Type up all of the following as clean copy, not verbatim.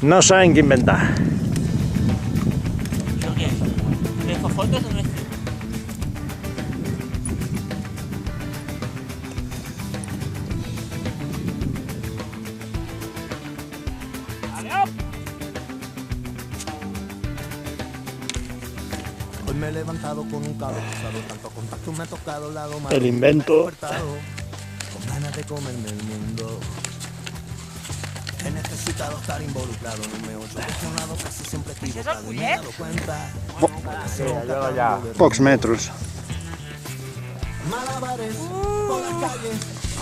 No saben qué inventar. ¿Pero qué? ¿De fotos o no es? Hoy me he levantado con un cabo pesado, tanto contacto me ha tocado la goma. El invento. Con ganas de comerme el mundo. He necesitado estar involucrado, no me he cuestionado, casi siempre equivocado y me he dado cuenta. Pocs metros. Malabares por las calles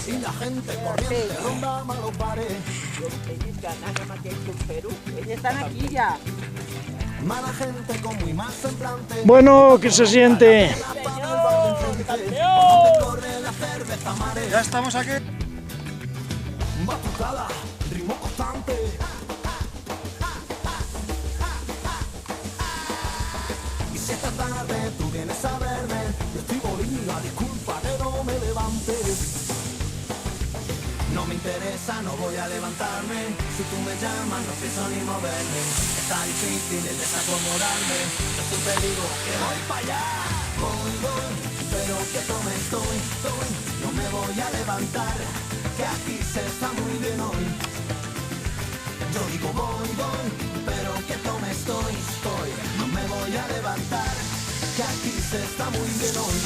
y la gente corriente ronda malos bares. Ellos están aquí ya. Mala gente con muy mal semblante. Bueno, ¿qué se siente? Ya estamos aquí. Batucada, ritmo constante. Y si esta tarde tú vienes a verme, yo estoy bolina, disculpa que no me levante. No me interesa, no voy a levantarme. Si tú me llamas, no pienso ni moverme. Está difícil el desacomodarme. Yo siempre digo que voy para allá. Voy, pero que tome estoy. No me voy a levantar, que aquí se está muy bien hoy. Yo digo voy, pero que tome estoy. No me voy a levantar, que aquí se está muy bien hoy.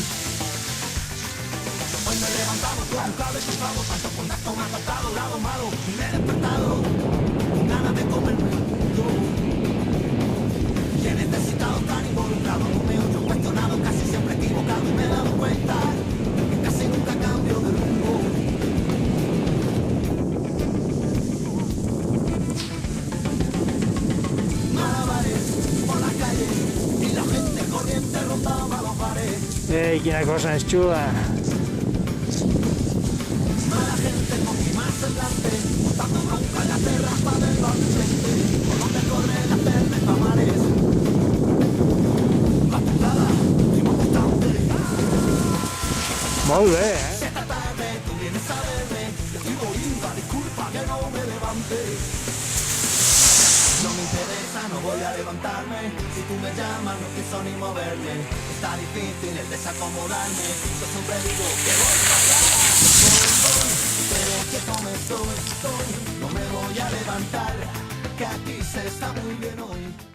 Hoy me he levantado con un cable cruzado, tanto contacto me ha faltado, lado malo, y me he despertado con ganas de comerme el mundo. Y he necesitado estar involucrado, no me he oído cuestionado, casi siempre equivocado, y me he dado cuenta que casi nunca cambio de rumbo. Malabares por la calle y la gente corriente rondaba los bares. Quina cosa és xula. Mala gente con mi más semblante, botando bronca en la terraza del bar de frente, por donde corren las verdes amares. Batucada, ritmo constante. Molt bé, Si esta tarde tú vienes a verme, yo estoy bolita, disculpa que no me levante. No me interesa, no voy a levantarme. Si tú me llamas, no pienso ni moverme. Está difícil el desacomodarme. Yo siempre digo que voy para allá. Voy, pero que tome estoy. No me voy a levantar, que aquí se está muy bien hoy.